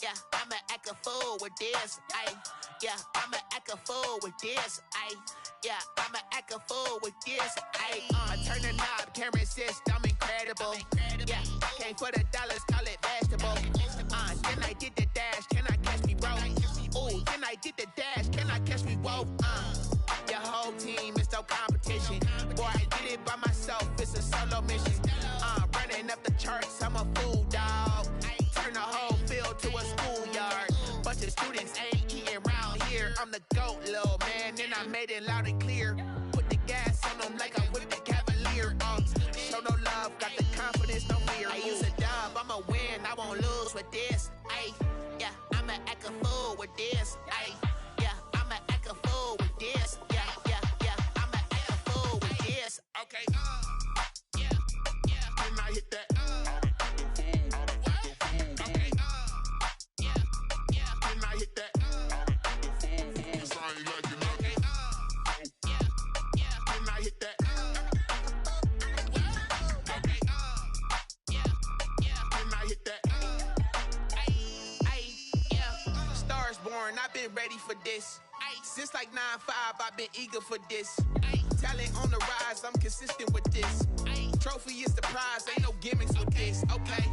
Yeah, I'ma act a fool with this. Ay, yeah, I'ma act a fool with this. Ay, yeah, I'ma act a fool with this. Ay, I turn the knob, camera assist, I'm incredible. Yeah, came for the dollars, call it vegetable. Then I did the dash, can I catch me, bro? Ooh, then I did the dash, can I catch me, whoa? Your whole team is no competition. Boy, I did it by myself, it's a solo mission. Running up the charts, I'm a fool, dog. Turn the whole field to a schoolyard. Bunch of students ain't eating round here. I'm the GOAT, little man, and I made it loud and clear. Put the gas on them like I'm with the Cavalier. Show no love, got the confidence, no fear. I use a dub, I'ma win, I won't lose with this. Ay, yeah, I'ma act a fool with this. Ay, yeah, I'ma act a fool with this. Yeah, yeah, yeah, I'ma act a fool with this. Okay, yeah, yeah, and I hit that. I've been ready for this. Since like 9-5, I've been eager for this. Talent on the rise, I'm consistent with this. Trophy is the prize, ain't no gimmicks with this. Okay,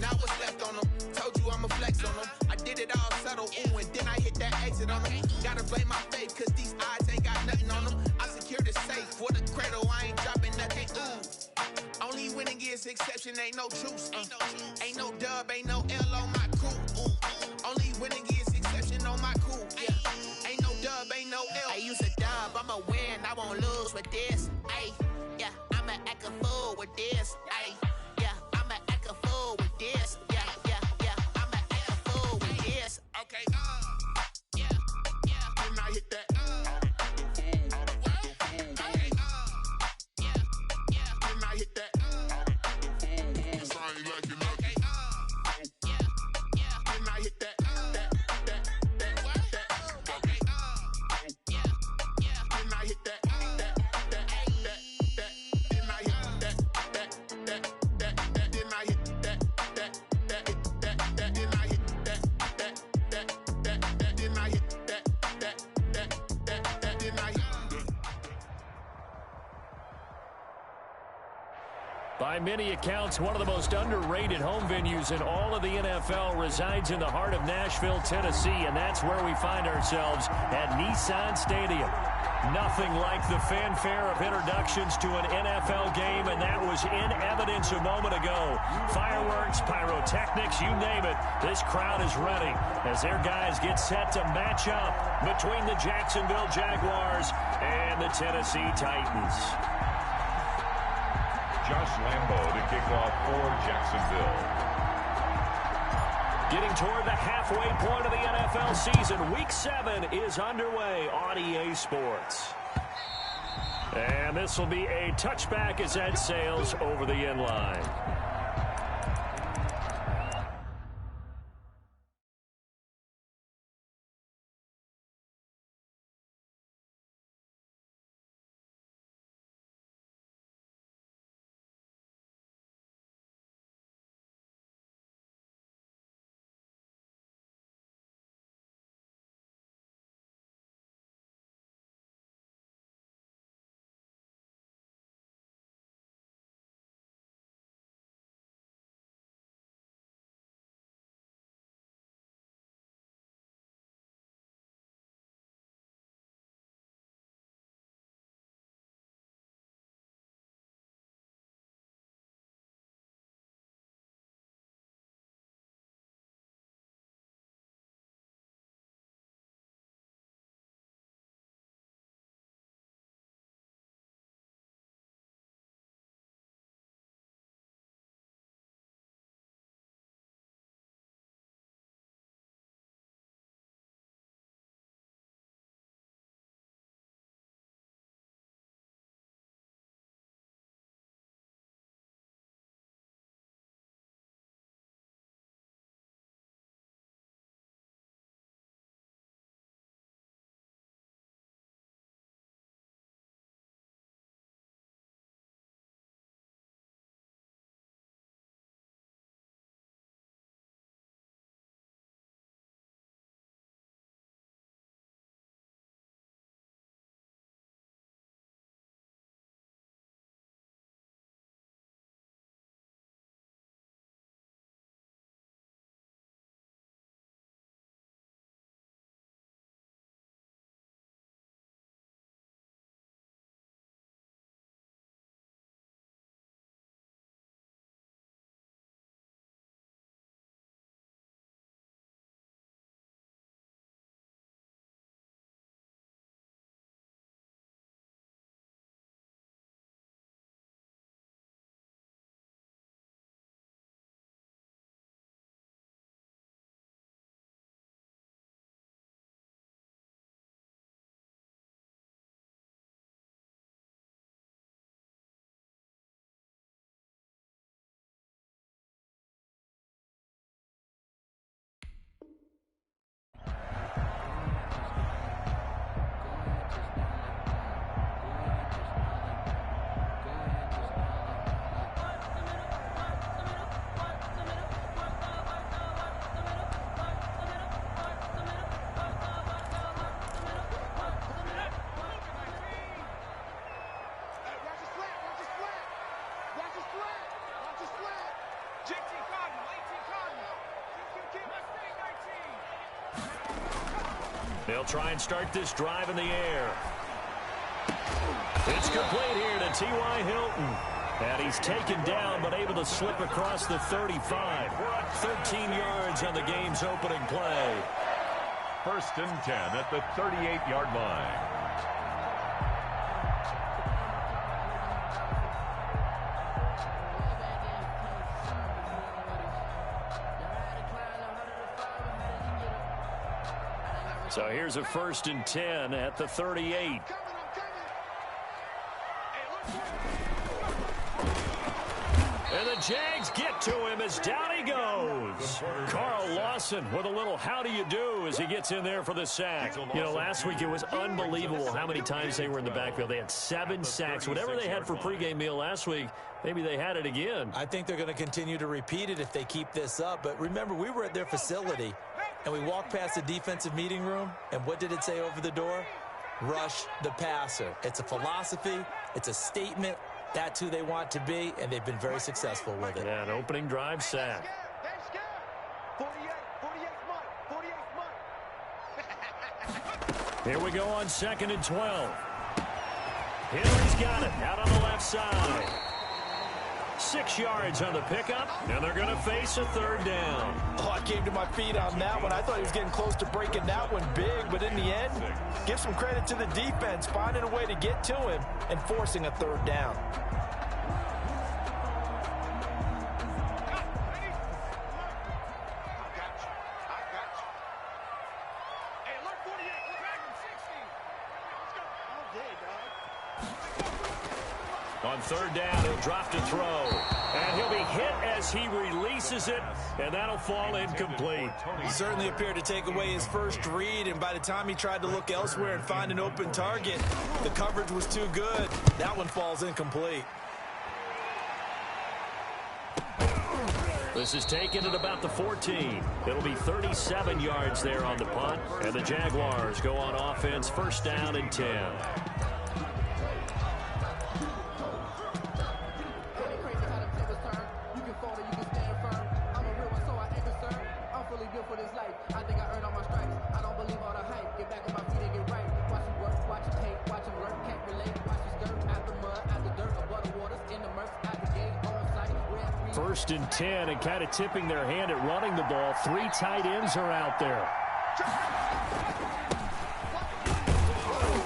now what's left on them? Told you I'ma flex on them. I did it all subtle, ooh, and then I hit that exit on them. Gotta blame my faith, cause these odds ain't got nothing on them. I secured the safe for the cradle, I ain't dropping nothing, ooh. Only winning is exception, ain't no truce. Ain't no dub, ain't no L on my crew. Only winning is exception on my crew. Yeah. Ain't no dub, ain't no L. I use a dub, I'ma win, I won't lose with this. Ay, yeah, I'ma act a fool with this. Ay, yeah, I'ma act a fool with this. Yeah, yeah, yeah, I'ma act a fool with this. Okay, yeah, yeah, and I hit that. By many accounts, one of the most underrated home venues in all of the NFL resides in the heart of Nashville, Tennessee, and that's where we find ourselves at Nissan Stadium. Nothing like the fanfare of introductions to an NFL game, and that was in evidence a moment ago. Fireworks, pyrotechnics, you name it, this crowd is ready as their guys get set to match up between the Jacksonville Jaguars and the Tennessee Titans. Josh Lambo to kick off for Jacksonville. Getting toward the halfway point of the NFL season, Week 7 is underway on EA Sports. And this will be a touchback as Ed sails over the end line. They'll try and start this drive in the air. It's complete here to T.Y. Hilton. And he's taken down but able to slip across the 35. 13 yards on the game's opening play. 1st and 10 at the 38-yard line. So here's a 1st and 10 at the 38. And the Jags get to him as down he goes. Carl Lawson with a little how do you do as he gets in there for the sack. You know, last week it was unbelievable how many times they were in the backfield. They had 7 sacks. Whatever they had for pregame meal last week, maybe they had it again. I think they're going to continue to repeat it if they keep this up. But remember, we were at their facility, and we walked past the defensive meeting room, and what did it say over the door? Rush the passer. It's a philosophy. It's a statement. That's who they want to be, and they've been very successful with it. Yeah, an opening drive sack. Here we go on 2nd and 12. Henry's got it out on the left side. 6 yards on the pickup, and they're going to face a 3rd down. Oh, I came to my feet on that one. I thought he was getting close to breaking that one big, but in the end, give some credit to the defense, finding a way to get to him and forcing a 3rd down. On 3rd down, he'll drop to throw. And he'll be hit as he releases it, and that'll fall incomplete. He certainly appeared to take away his first read, and by the time he tried to look elsewhere and find an open target, the coverage was too good. That one falls incomplete. This is taken at about the 14. It'll be 37 yards there on the punt, and the Jaguars go on offense 1st down and 10. First and 10, and kind of tipping their hand at running the ball. 3 tight ends are out there.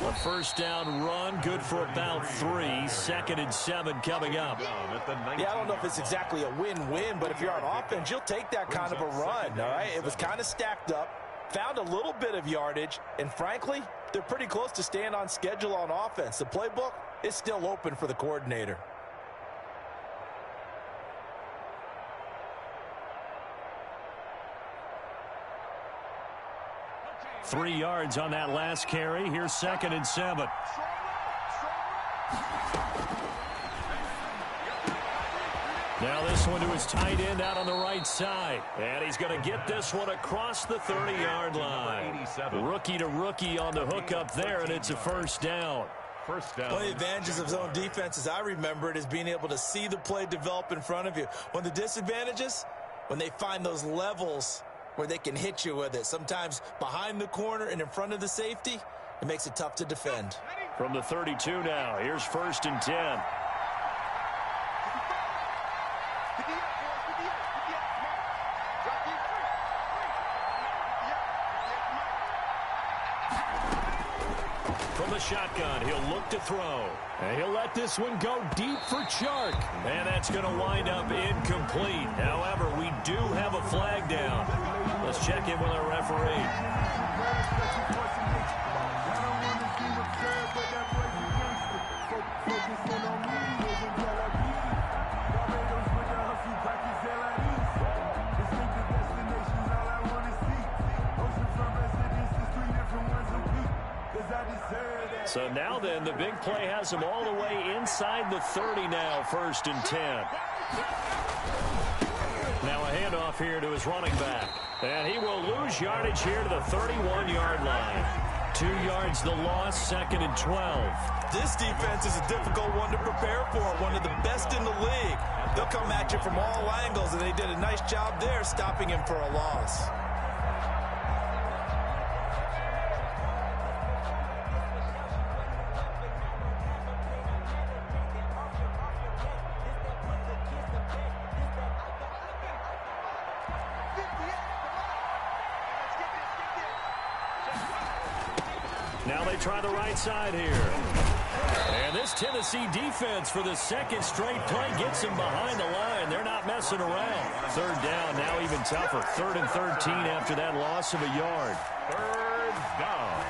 A 1st down run, good for about 3. 2nd and 7 coming up. Yeah, I don't know if it's exactly a win-win, but if you're on offense, you'll take that kind of a run, all right? It was kind of stacked up, found a little bit of yardage, and frankly, they're pretty close to staying on schedule on offense. The playbook is still open for the coordinator. 3 yards on that last carry. Here's 2nd and 7. Now this one to his tight end out on the right side. And he's going to get this one across the 30-yard line. Rookie to rookie on the hookup there, and it's a 1st down. One of the advantages of zone defense, as I remember it, is being able to see the play develop in front of you. One of the disadvantages, when they find those levels where they can hit you with it. Sometimes behind the corner and in front of the safety, it makes it tough to defend. From the 32 now, here's 1st and 10. From the shotgun, he'll look to throw. And he'll let this one go deep for Chark. And that's going to wind up incomplete. However, we do have a flag down. Let's check in with our referee. So now then, the big play has him all the way inside the 30 now, 1st and 10. Now a handoff here to his running back. And he will lose yardage here to the 31-yard line. 2 yards the loss, 2nd and 12. This defense is a difficult one to prepare for, one of the best in the league. They'll come at you from all angles, and they did a nice job there stopping him for a loss. they try the right side here. And this Tennessee defense for the second straight play gets them behind the line. They're not messing around. Third down, now even tougher. 3rd and 13 after that loss of a yard. 3rd down.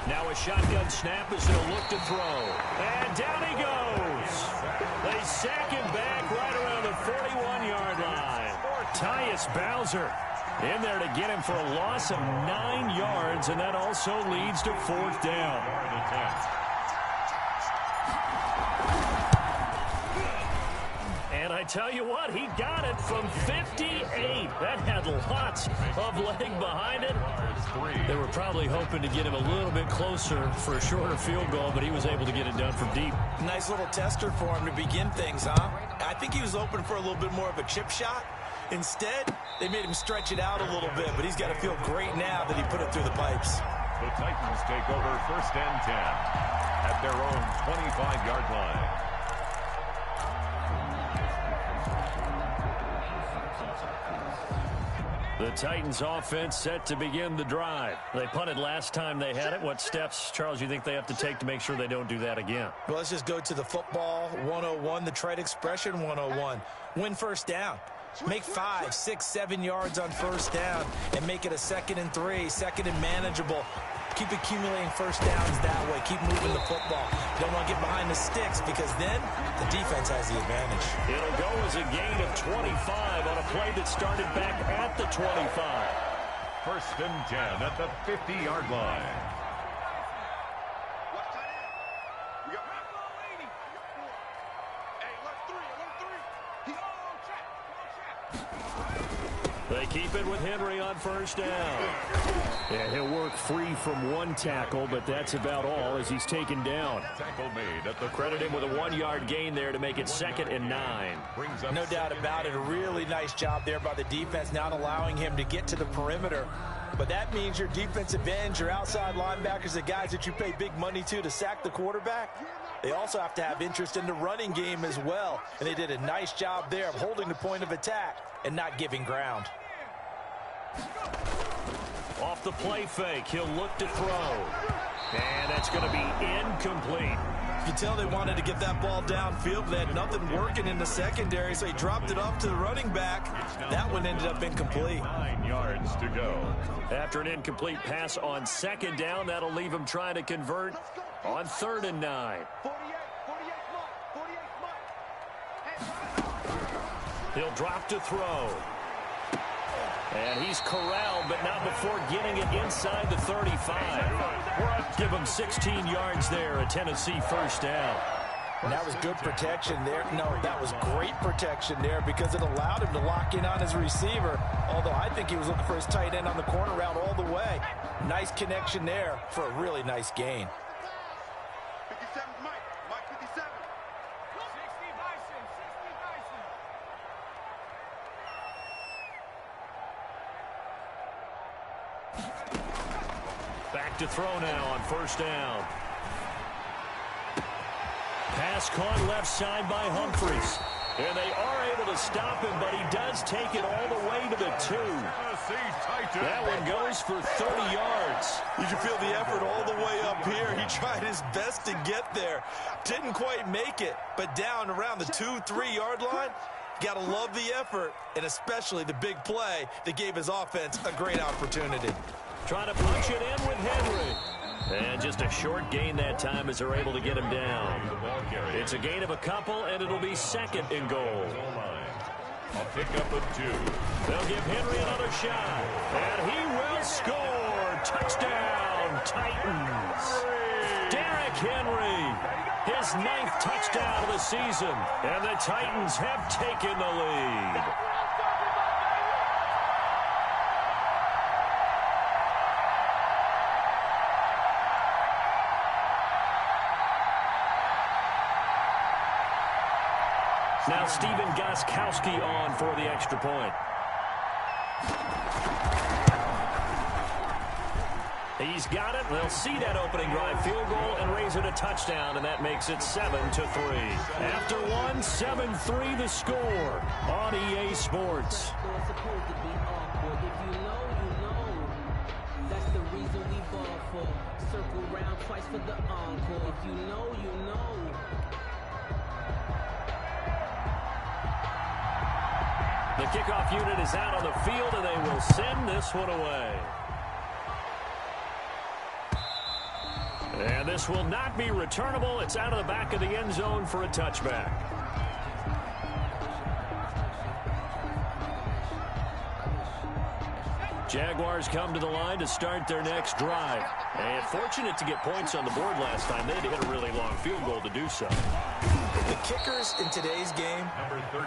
Now a shotgun snap is going to look to throw. And down he goes. They sack him back right around the 41-yard line. Tyus Bowser in there to get him for a loss of 9 yards, and that also leads to 4th down. And I tell you what, he got it from 58. That had lots of leg behind it. They were probably hoping to get him a little bit closer for a shorter field goal, but he was able to get it done from deep. Nice little tester for him to begin things, huh? I think he was open for a little bit more of a chip shot. Instead, they made him stretch it out a little bit, but he's got to feel great now that he put it through the pipes. The Titans take over 1st and 10 at their own 25-yard line. The Titans offense set to begin the drive. They punted last time they had it. What steps, Charles, you think they have to take to make sure they don't do that again? Well, let's just go to the football 101, the trite expression 101. Win 1st down. Make 5, 6, 7 yards on 1st down and make it a 2nd and 3, 2nd and manageable. Keep accumulating 1st downs that way. Keep moving the football. You don't want to get behind the sticks because then the defense has the advantage. It'll go as a gain of 25 on a play that started back at the 25. 1st and 10 at the 50-yard line. They keep it with Henry on 1st down. Yeah, he'll work free from one tackle, but that's about all as he's taken down. Tackle made at the Credit him with a 1-yard gain there to make it 2nd and 9. No doubt about it. A really nice job there by the defense, not allowing him to get to the perimeter. But that means your defensive ends, your outside linebackers, the guys that you pay big money to sack the quarterback, they also have to have interest in the running game as well. And they did a nice job there of holding the point of attack and not giving ground. Off the play fake, he'll look to throw. And that's going to be incomplete. You can tell they wanted to get that ball downfield. They had nothing working in the secondary, so he dropped it off to the running back. That one ended up incomplete. 9 yards to go. After an incomplete pass on 2nd down, that'll leave him trying to convert on 3rd and 9. He'll drop to throw. And he's corralled, but not before getting it inside the 35. Give him 16 yards there, a Tennessee 1st down. And that was good protection there. No, that was great protection there because it allowed him to lock in on his receiver. Although I think he was looking for his tight end on the corner route all the way. Nice connection there for a really nice gain. 57, Mike 57. 60 Bison, 60 Bison. Back to throw now on 1st down. Pass caught left side by Humphries. And they are able to stop him, but he does take it all the way to the 2. That one goes for 30 yards. You can feel the effort all the way up here. He tried his best to get there. Didn't quite make it, but down around the 2-3 yard line, got to love the effort, and especially the big play that gave his offense a great opportunity. Trying to punch it in with Henry. And just a short gain that time as they're able to get him down. It's a gain of a couple, and it'll be 2nd and goal. A pickup of 2. They'll give Henry another shot. And he will score. Touchdown, Titans. Derrick Henry, his 9th touchdown of the season. And the Titans have taken the lead. now Steven Gostkowski on for the extra point. He's got it. They'll see that opening drive field goal and raise it a touchdown, and that makes it 7-3. After one, 7-3 the score on EA Sports. That's the reason we ball for. Circle round twice for the encore. If you know, you know. The kickoff unit is out on the field, and they will send this one away. And this will not be returnable. It's out of the back of the end zone for a touchback. Jaguars come to the line to start their next drive. And fortunate to get points on the board last time. They had to hit a really long field goal to do so. The kickers in today's game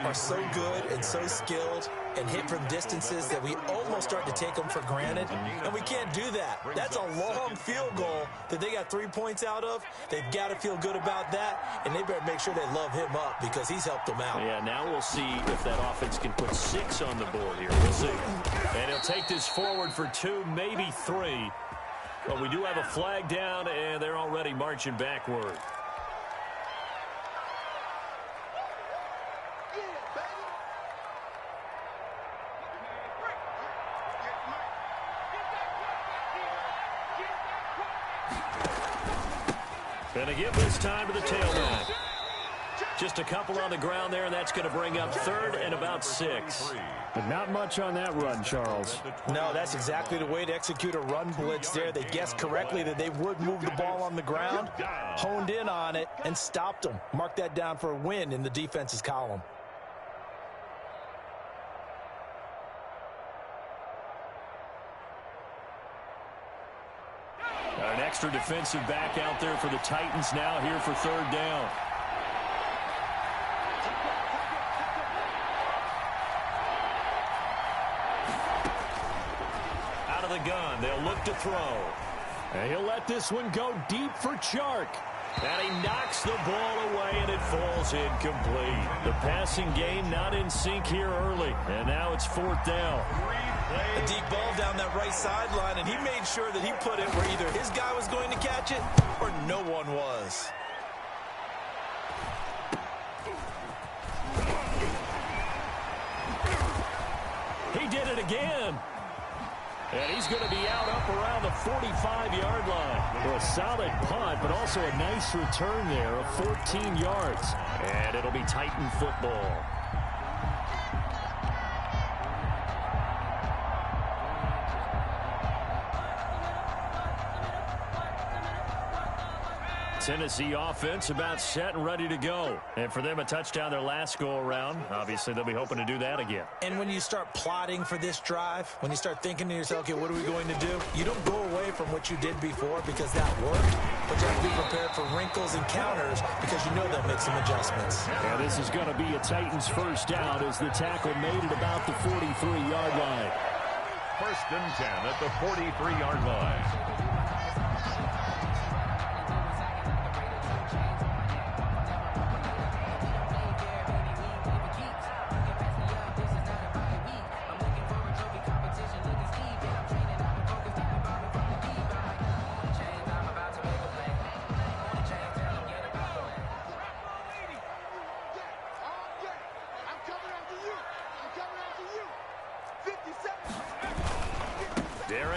are so good and so skilled and hit from distances that we almost start to take them for granted, and we can't do that. That's a long field goal that they got 3 points out of. They've got to feel good about that, and they better make sure they love him up because he's helped them out. Yeah, now we'll see if that offense can put 6 on the board here. We'll see. And he'll take this forward for 2, maybe 3. But we do have a flag down, and they're already marching backward. Going to give this time to the tailback. Just a couple on the ground there, and that's going to bring up 3rd and about 6. But not much on that run, Charles. No, that's exactly the way to execute a run blitz there. They guessed correctly that they would move the ball on the ground, honed in on it, and stopped them. Mark that down for a win in the defense's column. An extra defensive back out there for the Titans now here for 3rd down. Out of the gun, they'll look to throw. And he'll let this one go deep for Chark. And he knocks the ball away, and it falls incomplete. The passing game not in sync here early, and now it's 4th down. A deep ball down that right sideline, and he made sure that he put it where either his guy was going to catch it or no one was. He did it again. And he's going to be out up around the 45-yard line. Well, a solid punt, but also a nice return there of 14 yards. And it'll be Titan football. Tennessee offense about set and ready to go. And for them, a touchdown their last go-around. Obviously, they'll be hoping to do that again. And when you start plotting for this drive, when you start thinking to yourself, okay, what are we going to do? You don't go away from what you did before because that worked, but you have to be prepared for wrinkles and counters because you know they'll make some adjustments. Yeah, this is going to be a Titans first down as the tackle made it about the 43-yard line. 1st and 10 at the 43-yard line.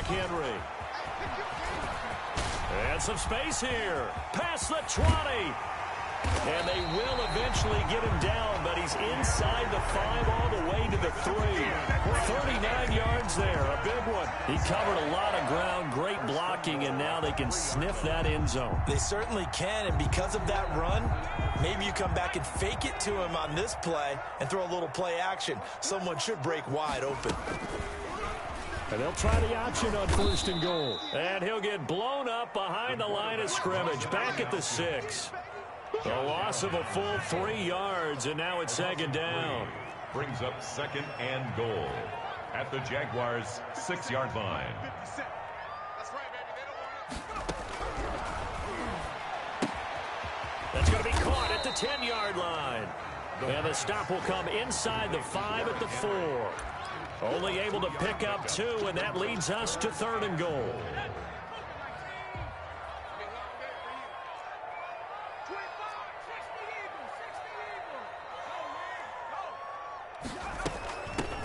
Henry. And some space here. Past the 20. And they will eventually get him down, but he's inside the 5 all the way to the 3. 39 yards there, a big one. He covered a lot of ground, great blocking, and now they can sniff that end zone. They certainly can, and because of that run, maybe you come back and fake it to him on this play and throw a little play action. Someone should break wide open. And they'll try the option on 1st and goal. And he'll get blown up behind the line of scrimmage, back at the 6. A loss of a full 3 yards, and now it's 2nd down. Brings up 2nd and goal at the Jaguars' 6-yard line. That's going to be caught at the 10-yard line. And the stop will come inside the 5 at the 4. Only able to pick up 2, and that leads us to 3rd and goal.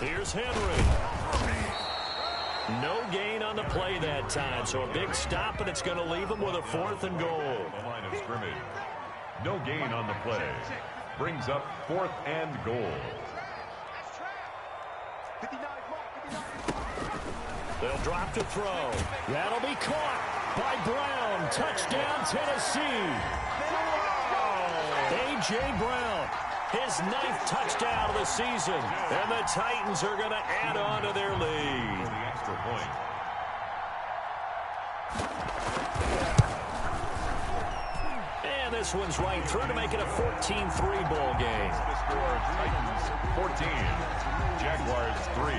Here's Henry. No gain on the play that time, so a big stop, and it's going to leave him with a 4th and goal. The line of scrimmage. No gain on the play. Brings up 4th and goal. They'll drop to throw. That'll be caught by Brown. Touchdown, Tennessee. A.J. Brown, his 9th touchdown of the season. And the Titans are going to add on to their lead. For the extra point. And this one's right through to make it a 14-3 ball game. The score, Titans 14, Jaguars 3.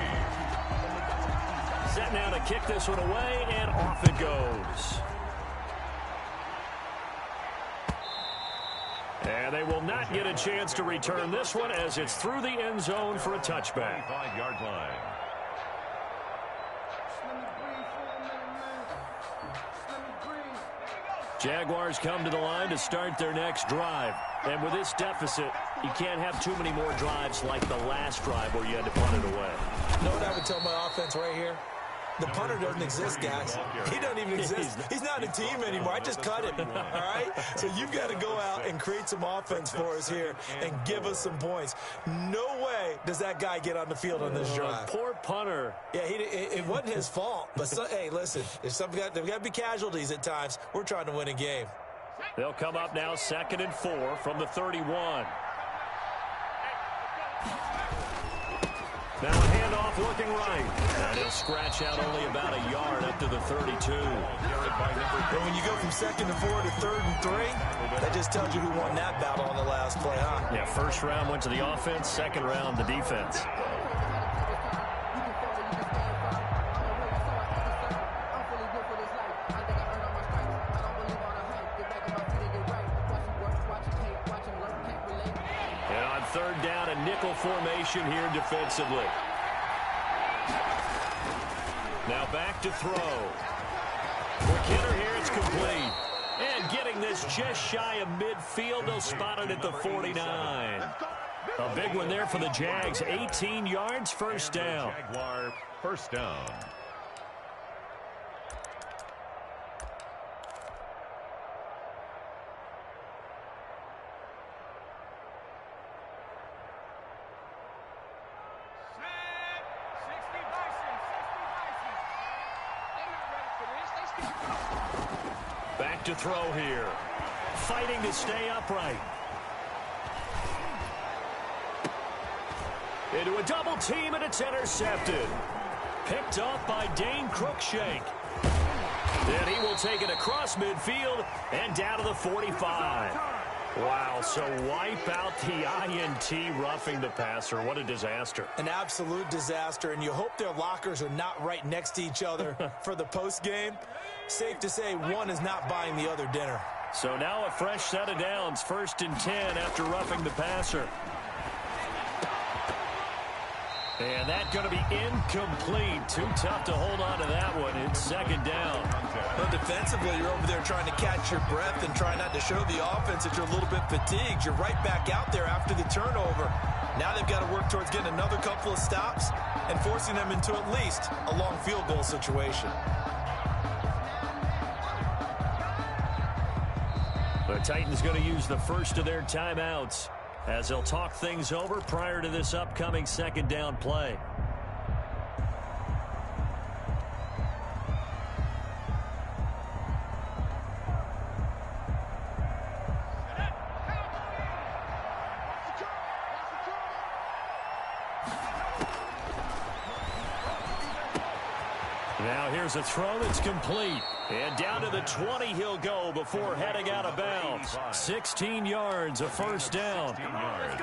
Set now to kick this one away, and off it goes. And they will not get a chance to return this one as it's through the end zone for a touchback. 25-yard line. Jaguars come to the line to start their next drive. And with this deficit, you can't have too many more drives like the last drive where you had to punt it away. You know what I would tell my offense right here? The punter doesn't exist, guys. He doesn't even exist. He's not a team anymore. I just cut him, all right? So you've got to go out and create some offense for us here and give us some points. No way does that guy get on the field on this drive. Poor punter. Yeah, it wasn't his fault. But, hey, listen, there's got to be casualties at times. We're trying to win a game. They'll come up now 2nd and 4 from the 31. Now a handoff looking right. And he'll scratch out only about a yard up to the 32. But when you go from 2nd and 4 to 3rd and 3, that just tells you who won that battle on the last play, huh? Yeah, first round went to the offense, second round the defense. And on 3rd down, a nickel formation here defensively. Now back to throw. For Kidder here, it's complete. And getting this just shy of midfield, they'll spot it at the 49. A big one there for the Jags. 18 yards, first down. Jaguar first down. Back to throw here. Fighting to stay upright. Into a double team, and it's intercepted. Picked off by Dane Cruikshank. Then he will take it across midfield and down to the 45. Wow, so wipe out the INT roughing the passer. What a disaster. An absolute disaster, and you hope their lockers are not right next to each other for the postgame. Safe to say one is not buying the other dinner. So now a fresh set of downs, 1st and 10 after roughing the passer. And that's going to be incomplete. Too tough to hold on to that one. It's 2nd down. Well, defensively, you're over there trying to catch your breath and try not to show the offense that you're a little bit fatigued. You're right back out there after the turnover. Now they've got to work towards getting another couple of stops and forcing them into at least a long field goal situation. The Titans going to use the first of their timeouts as they'll talk things over prior to this upcoming 2nd down play. Now here's a throw that's complete. And down to the 20 he'll go before heading out of bounds. 16 yards, a first down.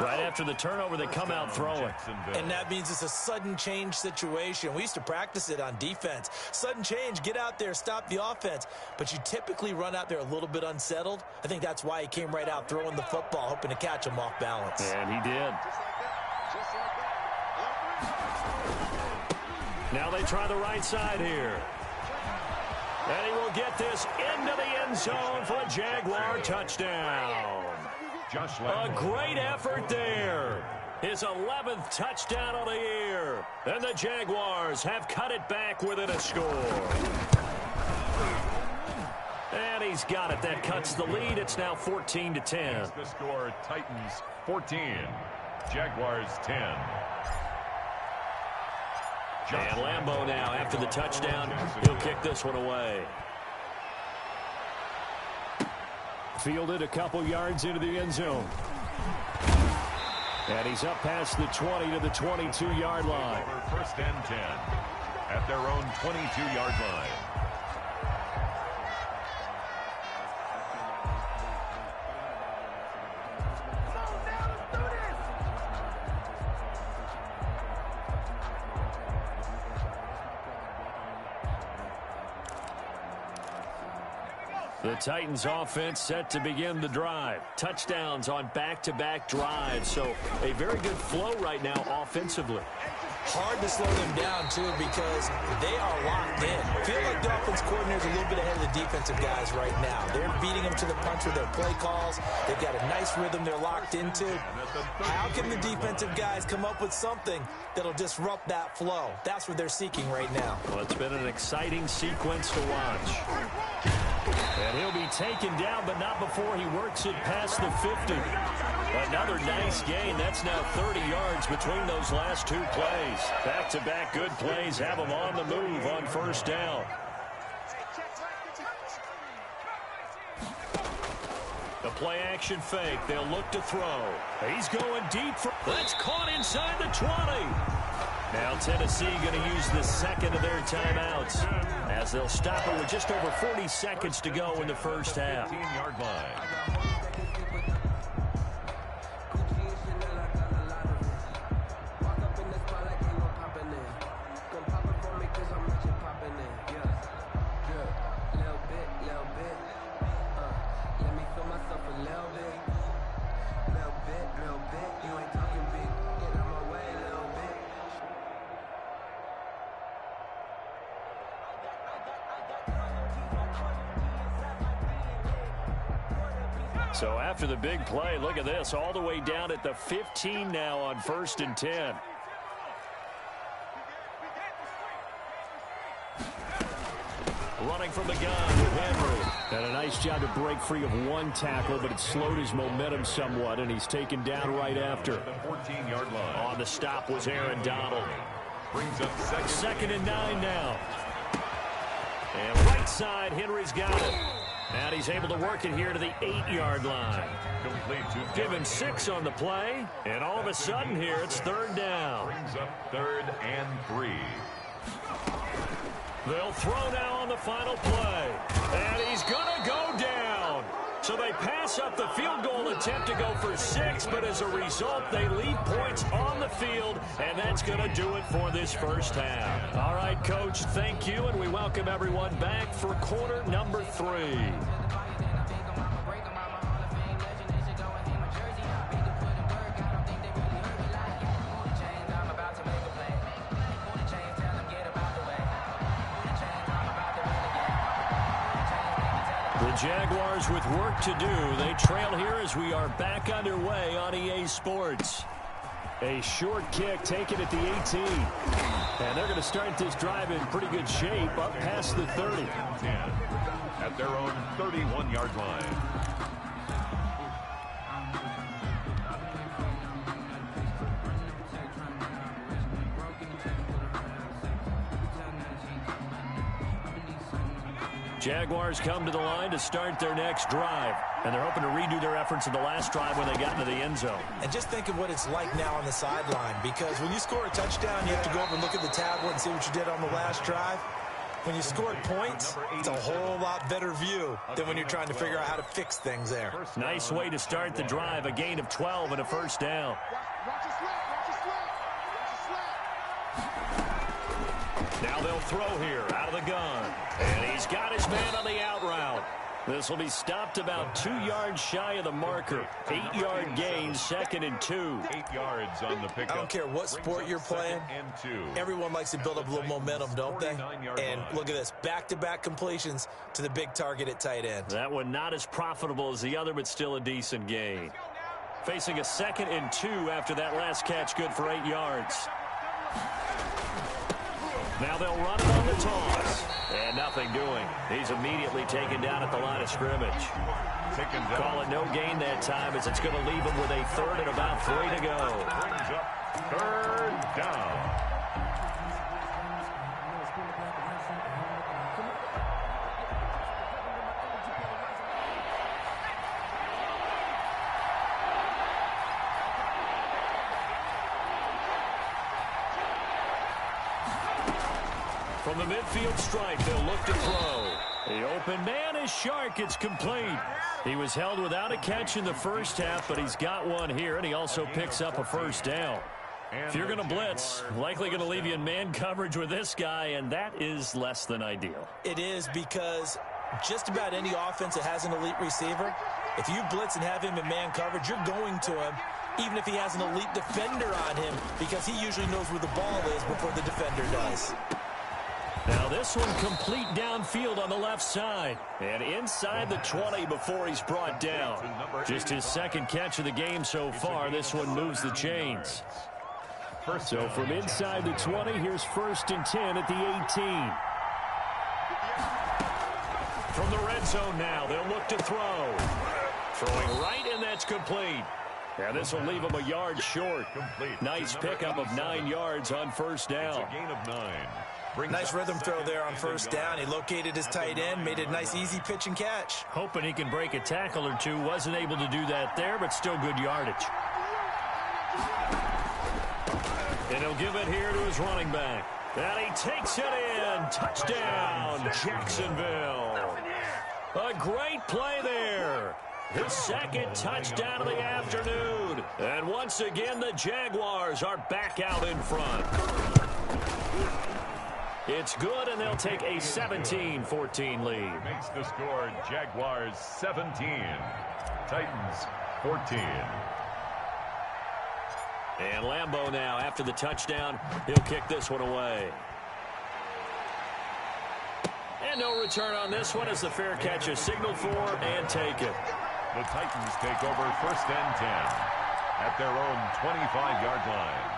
Right after the turnover, they come out throwing. And that means it's a sudden change situation. We used to practice it on defense. Sudden change, get out there, stop the offense. But you typically run out there a little bit unsettled. I think that's why he came right out throwing the football, hoping to catch him off balance. And he did. Now they try the right side here. And he will get this into the end zone for a Jaguar touchdown. A great effort there. His 11th touchdown of the year. And the Jaguars have cut it back within a score. And he's got it. That cuts the lead. It's now 14-10. The score, Titans 14, Jaguars 10. And Lambeau now, after the touchdown, he'll kick this one away. Fielded a couple yards into the end zone. And he's up past the 20 to the 22-yard line. First and 10 at their own 22-yard line. The Titans offense set to begin the drive. Touchdowns on back-to-back drives. So a very good flow right now offensively. Hard to slow them down, too, because they are locked in. Feel like the offense coordinator's a little bit ahead of the defensive guys right now. They're beating them to the punch with their play calls. They've got a nice rhythm they're locked into. How can the defensive guys come up with something that'll disrupt that flow? That's what they're seeking right now. Well, it's been an exciting sequence to watch. And he'll be taken down, but not before he works it past the 50. Another nice gain. That's now 30 yards between those last two plays. Back-to-back good plays have him on the move on first down. The play-action fake. They'll look to throw. He's going deep. That's caught inside the 20. Now Tennessee going to use the second of their timeouts as they'll stop it with just over 40 seconds to go in the first half. 15-yard line. So after the big play, look at this, all the way down at the 15 now on first and 10. Running from the gun with Henry. And a nice job to break free of one tackle, but it slowed his momentum somewhat, and he's taken down right after. The 14-yard line. On the stop was Aaron Donald. Brings up second and 9 now. And right side, Henry's got it. And he's able to work it here to the 8-yard line. Complete to Give him 6 on the play. And all of a sudden here, it's third down. Brings up 3rd and 3. They'll throw now on the final play. And he's going to go down. So they pass up the field goal attempt to go for 6, but as a result, they leave points on the field, and that's going to do it for this first half. All right, Coach, thank you, and we welcome everyone back for quarter number 3. The Jaguars with work to do. They trail here as we are back underway on EA Sports. A short kick taken at the 18. And they're going to start this drive in pretty good shape up past the 30. 10 at their own 31-yard line. Jaguars come to the line to start their next drive. And they're hoping to redo their efforts in the last drive when they got into the end zone. And just think of what it's like now on the sideline, because when you score a touchdown, you have to go over and look at the tablet and see what you did on the last drive. When you scored points, it's a whole lot better view than when you're trying to figure out how to fix things there. Nice way to start the drive, a gain of 12 and a first down. Now they'll throw here out of the gun. And he's got his man on the out route. This will be stopped about 2 yards shy of the marker. 8-yard gain, 2nd and 2. 8 yards on the pickup. I don't care what sport you're playing. Everyone likes to build up a little momentum, don't they? And look at this. Back-to-back completions to the big target at tight end. That one not as profitable as the other, but still a decent gain. Facing a 2nd and 2 after that last catch, good for 8 yards. Now they'll run it on the toss. And nothing doing. He's immediately taken down at the line of scrimmage. Call it no gain that time as it's going to leave him with a 3rd and about 3 to go. Brings up 3rd down. From the midfield stripe, they'll look to throw. The open man is Shark. It's complete. He was held without a catch in the first half, but he's got one here, and he also picks up a first down. If you're going to blitz, likely going to leave you in man coverage with this guy, and that is less than ideal. It is, because just about any offense that has an elite receiver, if you blitz and have him in man coverage, you're going to him, even if he has an elite defender on him, because he usually knows where the ball is before the defender does. Now this one complete downfield on the left side. And inside the 20 before he's brought down. Just his 2nd catch of the game so far. This one moves the chains. So from inside the 20, here's 1st and 10 at the 18. From the red zone now, they'll look to throw. Throwing right, and that's complete. Yeah, this will leave him a yard short. Nice pickup of 9 yards on first down. It's a gain of 9. Nice rhythm throw there on first down. He located his tight end, made a nice easy pitch and catch. Hoping he can break a tackle or two. Wasn't able to do that there, but still good yardage. And he'll give it here to his running back. And he takes it in. Touchdown, Jacksonville. A great play there. His 2nd touchdown of the afternoon. And once again, the Jaguars are back out in front. It's good, and they'll take a 17-14 lead. Makes the score Jaguars 17, Titans 14. And Lambeau now, after the touchdown, he'll kick this one away. And no return on this one as the fair catch is signaled for and taken. The Titans take over 1st and 10 at their own 25-yard line.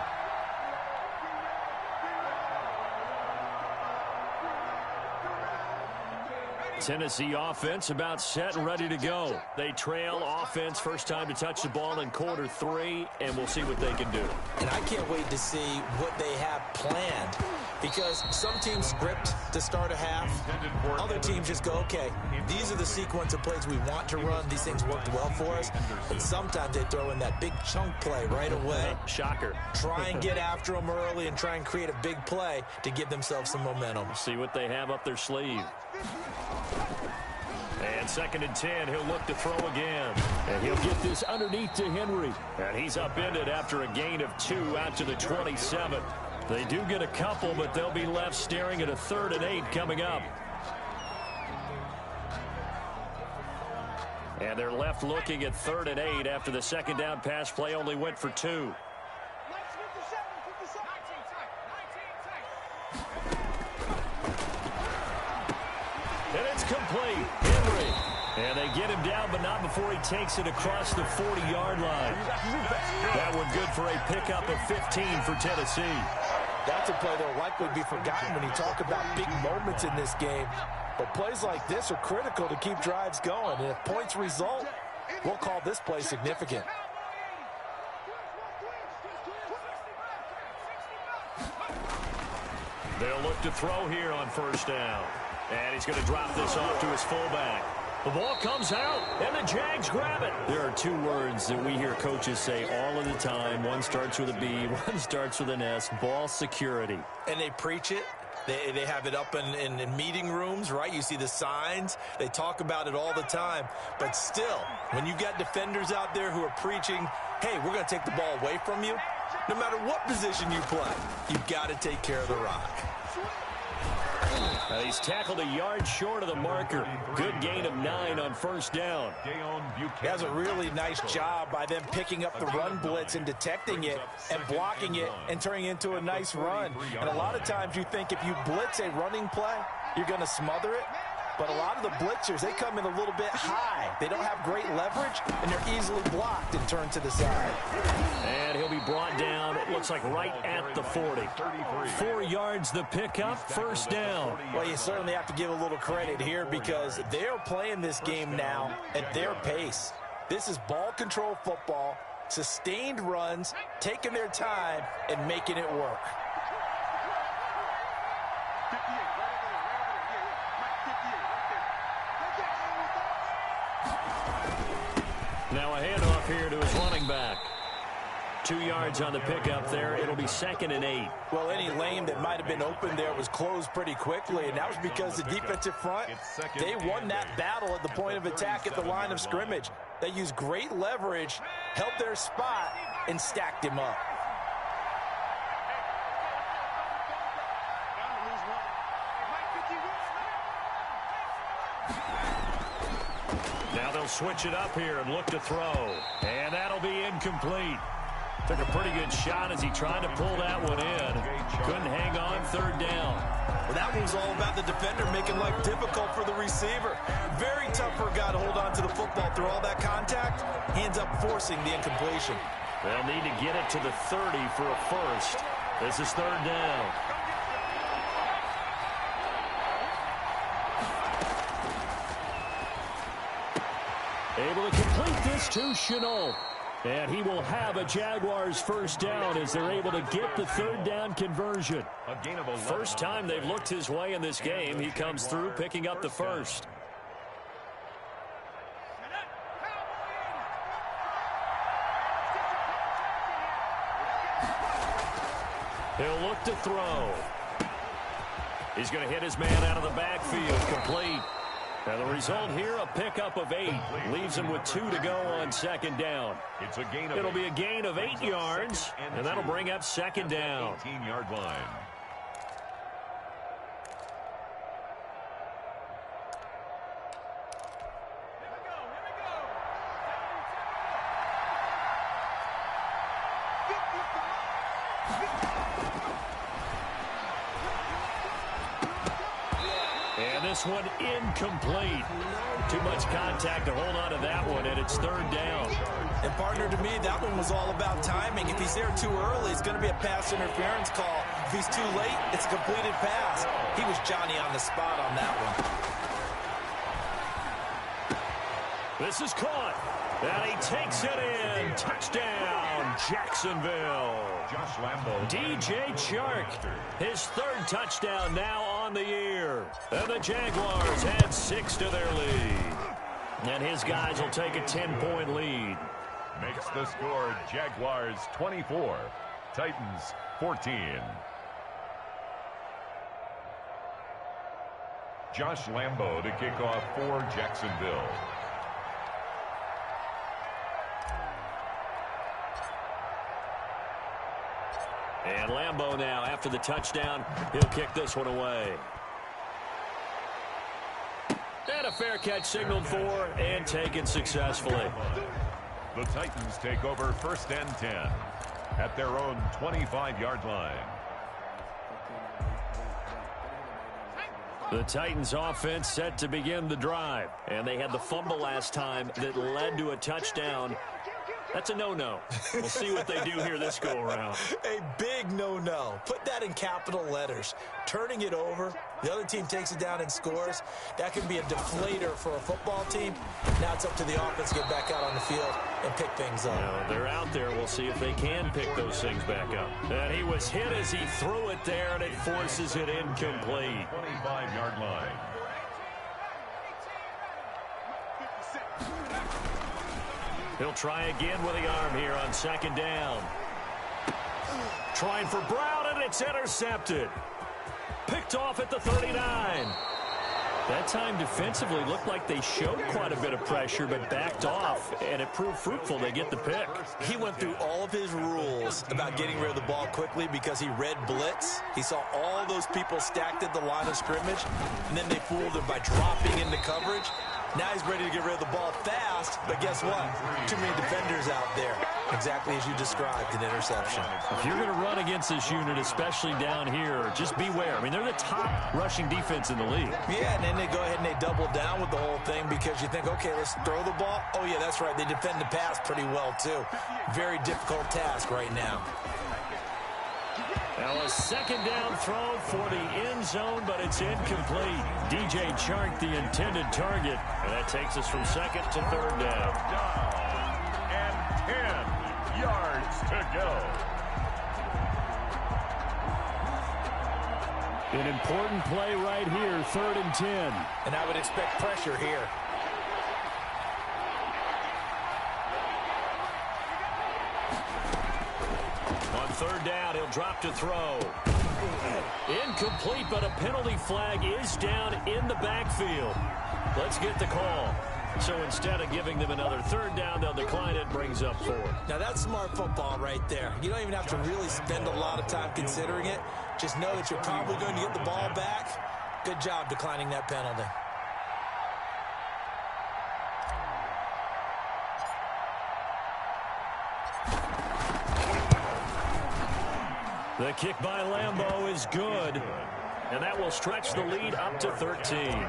Tennessee offense about set and ready to go. They trail offense first time to touch the ball in quarter 3, and we'll see what they can do. And I can't wait to see what they have planned, because some teams script to start a half. Other teams just go, okay, these are the sequence of plays we want to run. These things worked well for us. And sometimes they throw in that big chunk play right away. Shocker. Try and get after them early and try and create a big play to give themselves some momentum. See what they have up their sleeve. And 2nd and 10, he'll look to throw again. And he'll get this underneath to Henry. And he's upended after a gain of 2 out to the 27. They do get a couple, but they'll be left staring at a 3rd and 8 coming up. And they're left looking at 3rd and 8 after the 2nd down pass play only went for 2. And it's complete. Henry. And they get him down, but not before he takes it across the 40-yard line. That one good for a pickup of 15 for Tennessee. That's a play that will likely be forgotten when you talk about big moments in this game. But plays like this are critical to keep drives going. And if points result, we'll call this play significant. They'll look to throw here on first down. And he's going to drop this off to his fullback. The ball comes out, and the Jags grab it. There are 2 words that we hear coaches say all of the time. One starts with a B, one starts with an S. Ball security. And they preach it, They have it up in meeting rooms, right? You see the signs. They talk about it all the time. But still, when you got defenders out there who are preaching, hey, we're going to take the ball away from you, no matter what position you play, you've got to take care of the rock. He's tackled a yard short of the marker. Good gain of 9 on first down. That's a really nice job by them picking up the run blitz and detecting it and blocking it and turning it into a nice run. And a lot of times you think if you blitz a running play, you're going to smother it. But a lot of the blitzers, they come in a little bit high. They don't have great leverage, and they're easily blocked and turned to the side. And he'll be brought down, it looks like right at the 40. 4 yards the pickup, first down. Well, you certainly have to give a little credit here because they're playing this game now at their pace. This is ball control football, sustained runs, taking their time, and making it work. Now a handoff here to his running back. 2 yards on the pickup there. It'll be 2nd and 8. Well, any lane that might have been open there was closed pretty quickly, and that was because the defensive front, they won that battle at the point of attack at the line of scrimmage. They used great leverage, held their spot, and stacked him up. Now they'll switch it up here and look to throw. And that'll be incomplete. Took a pretty good shot as he tried to pull that one in. Couldn't hang on, 3rd down. Well, that one's all about the defender making life difficult for the receiver. Very tough for a guy to hold on to the football through all that contact. He ends up forcing the incompletion. They'll need to get it to the 30 for a first. This is 3rd down. Able to complete this to Chenault. And he will have a Jaguars first down as they're able to get the 3rd down conversion. First time they've looked his way in this game. He comes through picking up the first. He'll look to throw. He's going to hit his man out of the backfield. Complete. And the result here, a pickup of 8. Leaves him with 2 to go on 2nd down. It'll be a gain of 8 yards, and that'll bring up 2nd down. 18-yard line. This one incomplete. Too much contact to hold on to that one, and it's 3rd down. And, partner, to me, that one was all about timing. If he's there too early, it's going to be a pass interference call. If he's too late, it's a completed pass. He was Johnny on the spot on that one. This is caught. And he takes it in. Touchdown, Jacksonville. Josh Lambo. DJ Chark, his 3rd touchdown now on the year. And the Jaguars add 6 to their lead. And his guys will take a 10-point lead. Makes the score Jaguars 24, Titans 14. Josh Lambo to kick off for Jacksonville. And Lambo now, after the touchdown, he'll kick this one away. And a fair catch signaled for and taken successfully. The Titans take over 1st and 10 at their own 25-yard line. The Titans offense set to begin the drive. And they had the fumble last time that led to a touchdown. That's a no-no. We'll see what they do here this go-around. A big no-no. Put that in capital letters. Turning it over, the other team takes it down and scores. That can be a deflator for a football team. Now it's up to the offense to get back out on the field and pick things up. No, they're out there. We'll see if they can pick those things back up. And he was hit as he threw it there, and it forces it incomplete. 25-yard line. He'll try again with the arm here on 2nd down. Trying for Brown, and it's intercepted. picked off at the 39. That time defensively looked like they showed quite a bit of pressure but backed off, and it proved fruitful. They get the pick. He went through all of his rules about getting rid of the ball quickly because he read blitz. He saw all those people stacked at the line of scrimmage, and then they fooled him by dropping into coverage. Now he's ready to get rid of the ball fast, but guess what? Too many defenders out there. Exactly as you described, an interception. If you're going to run against this unit, especially down here, just beware. I mean, they're the top rushing defense in the league. Yeah, and then they go ahead and they double down with the whole thing because you think, okay, let's throw the ball. Oh, yeah, that's right. They defend the pass pretty well, too. Very difficult task right now. Now a second down throw for the end zone, but it's incomplete. DJ Chark, the intended target. And that takes us from second to third down. And 10 yards to go. An important play right here, 3rd and 10. And I would expect pressure here. On third down, he'll drop to throw. Incomplete, but a penalty flag is down in the backfield. Let's get the call. So instead of giving them another third down, they'll decline it, brings up 4. Now that's smart football right there. You don't even have to really spend a lot of time considering it. Just know that you're probably going to get the ball back. Good job declining that penalty. The kick by Lambeau is good. And that will stretch the lead up to 13.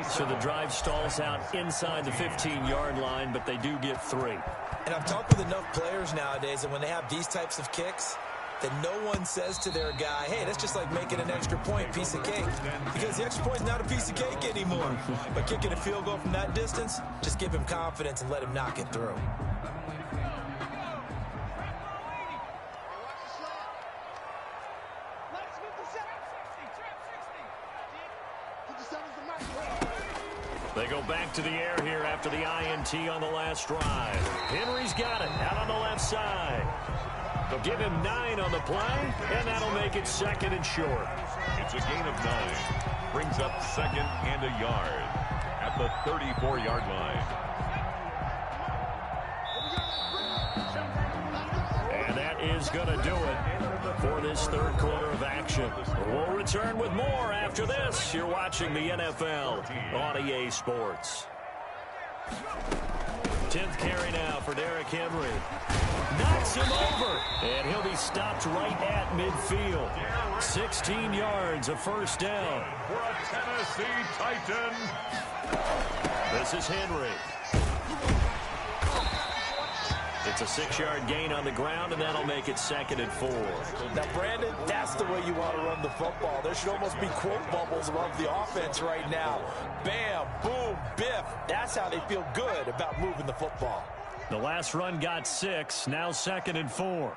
So the drive stalls out inside the 15-yard line, but they do get 3. And I've talked with enough players nowadays that when they have these types of kicks, that no one says to their guy, hey, that's just like making an extra point, piece of cake. Because the extra point is not a piece of cake anymore. But kicking a field goal from that distance, just give him confidence and let him knock it through. They go back to the air here after the INT on the last drive. Henry's got it out on the left side. They'll give him 9 on the play, and that'll make it 2nd and short. It's a gain of 9. Brings up 2nd and a yard at the 34-yard line. And that is going to do it for this third quarter of action. We'll return with more after this. You're watching the NFL on EA Sports. 10th carry now for Derrick Henry. Knocks him over, and he'll be stopped right at midfield. 16 yards, a first down. For a Tennessee Titan. This is Henry. It's a 6-yard gain on the ground, and that'll make it 2nd and 4. Now, Brandon, that's the way you want to run the football. There should almost be quote bubbles above the offense right now. Bam, boom, biff. That's how they feel good about moving the football. The last run got 6, now 2nd and 4.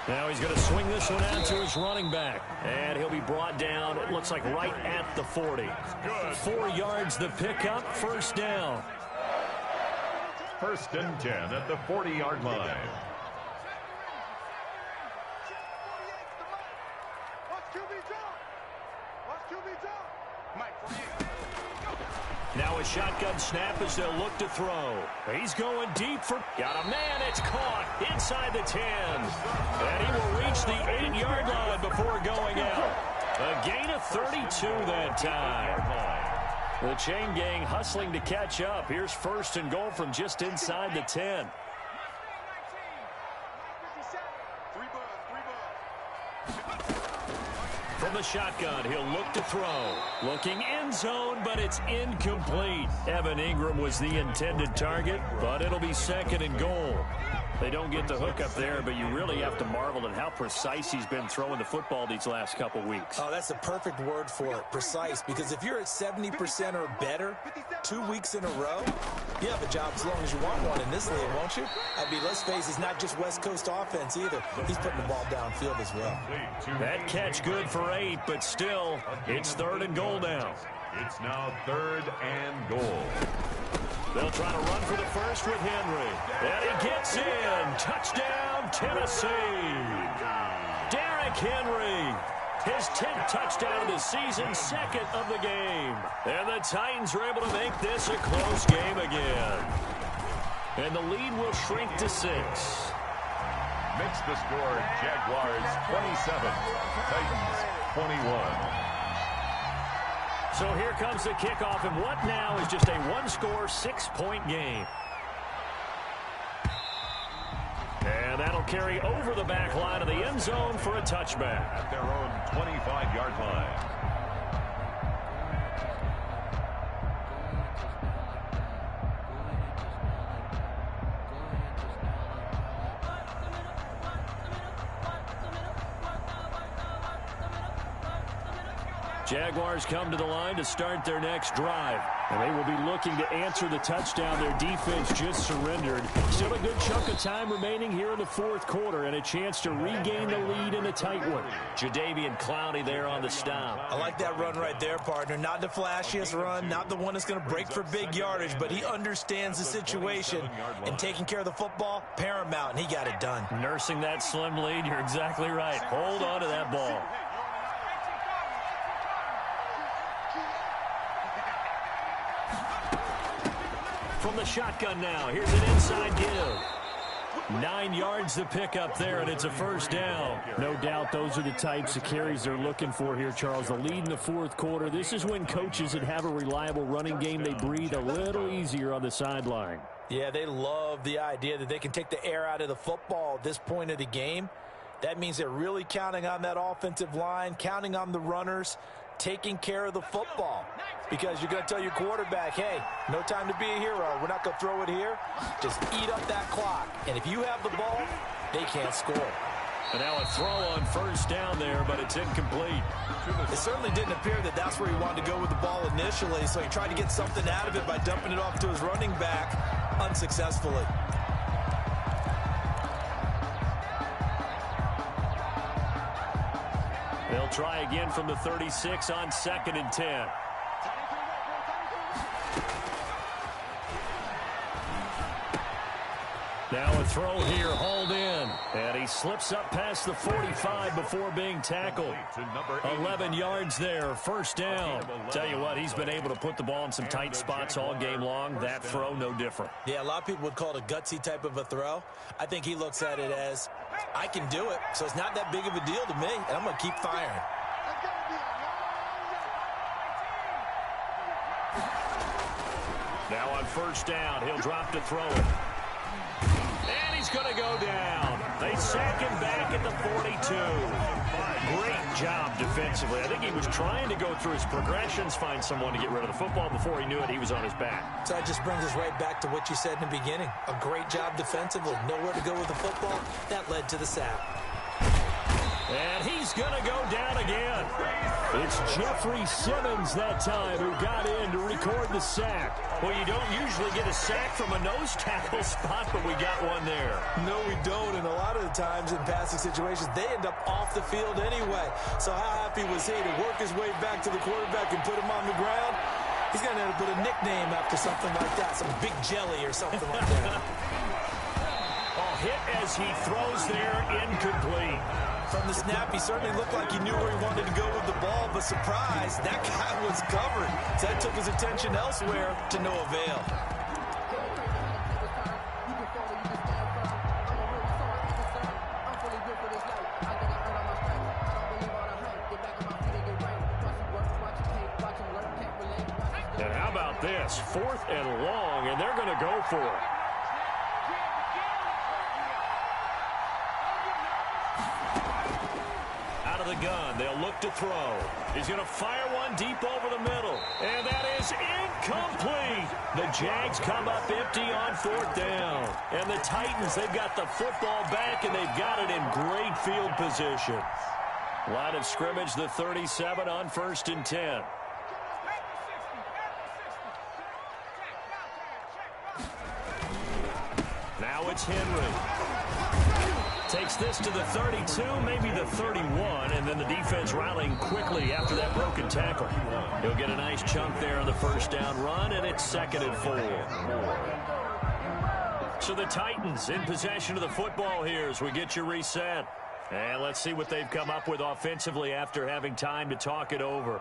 Now he's going to swing this one out to his running back. And he'll be brought down, it looks like right at the 40. 4 yards the pickup, first down. 1st and 10 at the 40-yard line. Now a shotgun snap as they'll look to throw. He's going deep for... Got a man, it's caught inside the 10. And he will reach the 8-yard line before going out. A gain of 32 that time. The chain gang hustling to catch up. Here's 1st and goal from just inside the 10. From the shotgun, he'll look to throw. Looking end zone, but it's incomplete. Evan Ingram was the intended target, but it'll be 2nd and goal. They don't get the hook up there, but you really have to marvel at how precise he's been throwing the football these last couple weeks. Oh, that's the perfect word for it, precise, because if you're at 70% or better 2 weeks in a row, you have a job as long as you want one in this league, won't you? I mean, let's face it, it's not just West Coast offense either. He's putting the ball downfield as well. That catch good for 8, but still, it's 3rd and goal now. It's now 3rd and goal. They'll try to run for the first with Henry. And he gets in. Touchdown, Tennessee. Derrick Henry. His 10th touchdown of the season, 2nd of the game. And the Titans are able to make this a close game again. And the lead will shrink to 6. Makes the score Jaguars 27, Titans 21. So here comes the kickoff, and what now is just a one-score, 6-point game. And that'll carry over the back line of the end zone for a touchback. At their own 25-yard line. Jaguars come to the line to start their next drive. And they will be looking to answer the touchdown their defense just surrendered. Still a good chunk of time remaining here in the 4th quarter and a chance to regain the lead in a tight one. Jadeveon Clowney there on the stop. I like that run right there, partner. Not the flashiest run, not the one that's going to break for big yardage, but he understands the situation, and taking care of the football, paramount, and he got it done. Nursing that slim lead, you're exactly right. Hold on to that ball. From the shotgun now, here's an inside give. 9 yards to pick up there, and it's a first down. No doubt those are the types of carries they're looking for here, Charles. The lead in the 4th quarter. This is when coaches that have a reliable running game, they breathe a little easier on the sideline. Yeah, they love the idea that they can take the air out of the football at this point of the game. That means they're really counting on that offensive line, counting on the runners, taking care of the football. Because you're going to tell your quarterback, hey, no time to be a hero. We're not going to throw it here. Just eat up that clock. And if you have the ball, they can't score. And now a throw on first down there, but it's incomplete. It certainly didn't appear that that's where he wanted to go with the ball initially, so he tried to get something out of it by dumping it off to his running back unsuccessfully. They'll try again from the 36 on 2nd and 10. Now a throw here, hauled in. And he slips up past the 45 before being tackled. 11 yards there, first down. Tell you what, he's been able to put the ball in some tight spots all game long. That throw, no different. Yeah, a lot of people would call it a gutsy type of a throw. I think he looks at it as, I can do it, so it's not that big of a deal to me, and I'm going to keep firing. Now on first down, he'll drop to throw it. And he's going to go down. They sack him back at the 42. Great job defensively. I think he was trying to go through his progressions, find someone to get rid of the football. Before he knew it, he was on his back. So that just brings us right back to what you said in the beginning. A great job defensively. Nowhere to go with the football. That led to the sack. And he's going to go down again. It's Jeffrey Simmons that time who got in to record the sack. Well, you don't usually get a sack from a nose tackle spot, but we got one there. No, we don't. And a lot of the times in passing situations, they end up off the field anyway. So how happy was he to work his way back to the quarterback and put him on the ground? He's going to end up with a nickname after something like that, some Big Jelly or something like that. Hit as he throws there, incomplete. From the snap, he certainly looked like he knew where he wanted to go with the ball, but surprise, that guy was covered. So that took his attention elsewhere to no avail. And how about this? 4th and long, and they're going to go for it. of the gun. They'll look to throw. He's going to fire one deep over the middle. And that is incomplete. The Jags come up empty on 4th down. And the Titans, they've got the football back, and they've got it in great field position. Line of scrimmage, the 37 on 1st and 10. Now it's Henry. Takes this to the 32, maybe the 31, and then the defense rallying quickly after that broken tackle. He'll get a nice chunk there on the 1st down run, and it's 2nd and 4. So the Titans in possession of the football here as we get you reset. And let's see what they've come up with offensively after having time to talk it over.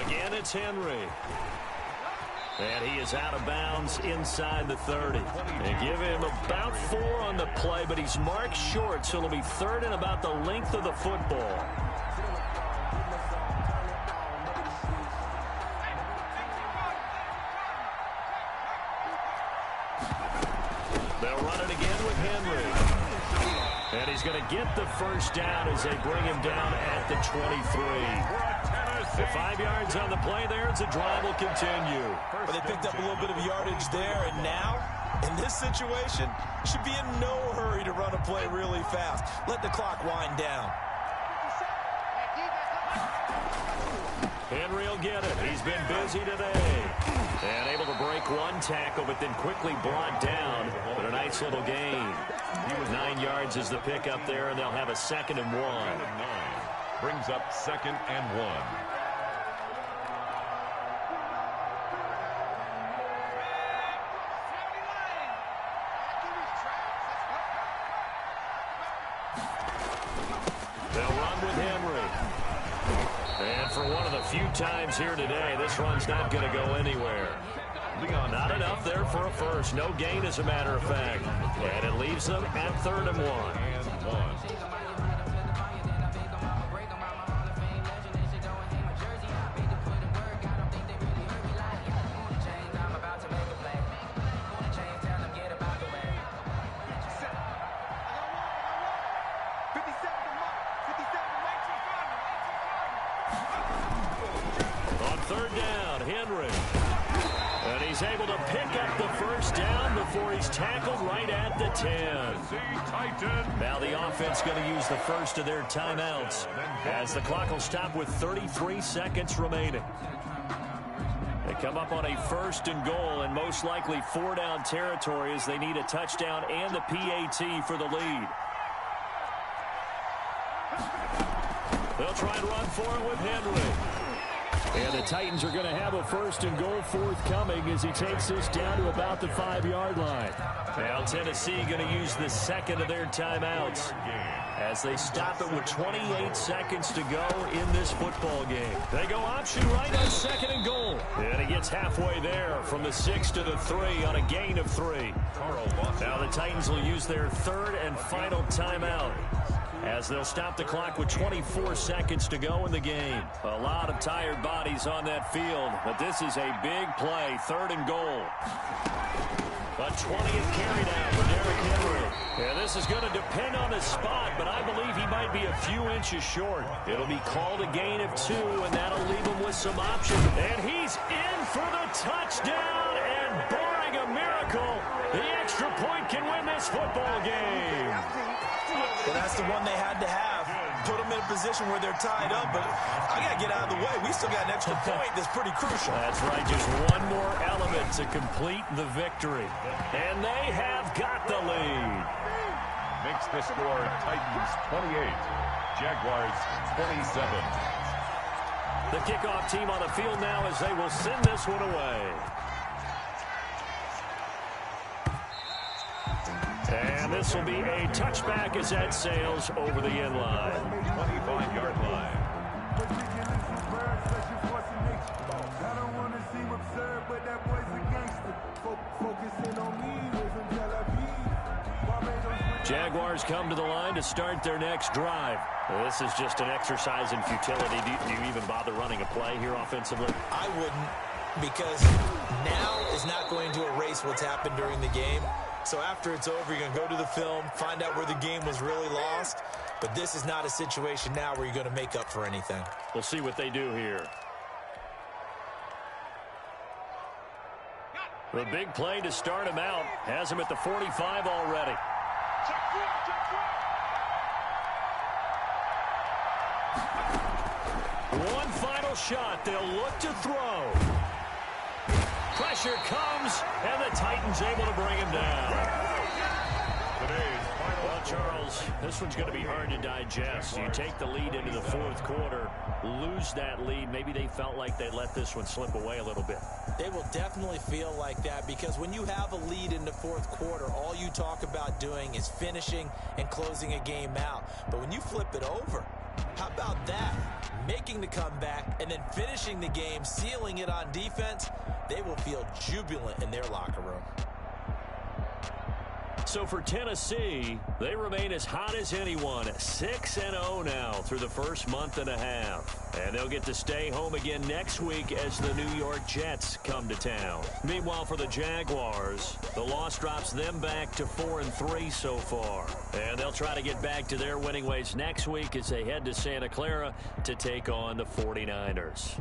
Again, it's Henry. And he is out of bounds inside the 30. They give him about 4 on the play, but he's marked short, so it'll be 3rd and about the length of the football. They'll run it again with Henry. And he's going to get the 1st down as they bring him down at the 23. The 5 yards on the play there as the drive will continue. But they picked up a little bit of yardage there, and now, in this situation, should be in no hurry to run a play really fast. Let the clock wind down. Henry will get it. He's been busy today. And able to break one tackle, but then quickly brought down. But a nice little gain. 9 yards is the pickup there, and they'll have a 2nd and 1. Brings up 2nd and 1. Few times here today, this run's not going to go anywhere. Not enough there for a first. No gain, as a matter of fact. And it leaves them at 3rd and 1. Now the offense going to use the first of their timeouts as the clock will stop with 33 seconds remaining. They come up on a 1st and goal and most likely 4-down territory as they need a touchdown and the PAT for the lead. They'll try and run for it with Henry. And the Titans are going to have a 1st and goal forthcoming as he takes this down to about the 5-yard line. Now Tennessee going to use the 2nd of their timeouts as they stop it with 28 seconds to go in this football game. They go option right on 2nd and goal. And he gets halfway there from the 6 to the 3 on a gain of 3. Now the Titans will use their 3rd and final timeout as they'll stop the clock with 24 seconds to go in the game. A lot of tired bodies on that field, but this is a big play, 3rd and goal. A 20th carry down for Derrick Henry. Yeah, this is going to depend on his spot, but I believe he might be a few inches short. It'll be called a gain of 2, and that'll leave him with some options. And he's in for the touchdown, and barring a miracle, the extra point can win this football game. Well, that's the one they had to have. Put them in a position where they're tied up, but I got to get out of the way. We still got an extra point that's pretty crucial. That's right, just one more element to complete the victory. And they have got the lead. Makes the score Titans 28, Jaguars 27. The kickoff team on the field now as they will send this one away. And this will be a touchback as that sails over the end line. 25-yard line. Jaguars come to the line to start their next drive. This is just an exercise in futility. Do you even bother running a play here offensively? I wouldn't, because now is not going to erase what's happened during the game. So after it's over, you're going to go to the film, find out where the game was really lost. But this is not a situation now where you're going to make up for anything. We'll see what they do here. The big play to start him out has him at the 45 already. One final shot. They'll look to throw. Pressure comes, and the Titans able to bring him down. Well, Charles, this one's going to be hard to digest. You take the lead into the fourth quarter, lose that lead. Maybe they felt like they let this one slip away a little bit. They will definitely feel like that because when you have a lead in the fourth quarter, all you talk about doing is finishing and closing a game out. But when you flip it over, how about that? Making the comeback and then finishing the game, sealing it on defense, they will feel jubilant in their locker room. So for Tennessee, they remain as hot as anyone, 6-0 now through the first month and a half. And they'll get to stay home again next week as the New York Jets come to town. Meanwhile, for the Jaguars, the loss drops them back to 4-3 so far. And they'll try to get back to their winning ways next week as they head to Santa Clara to take on the 49ers.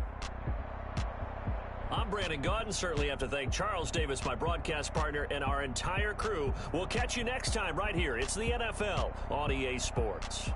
I'm Brandon Gaudin. Certainly have to thank Charles Davis, my broadcast partner, and our entire crew. We'll catch you next time right here. It's the NFL on EA Sports.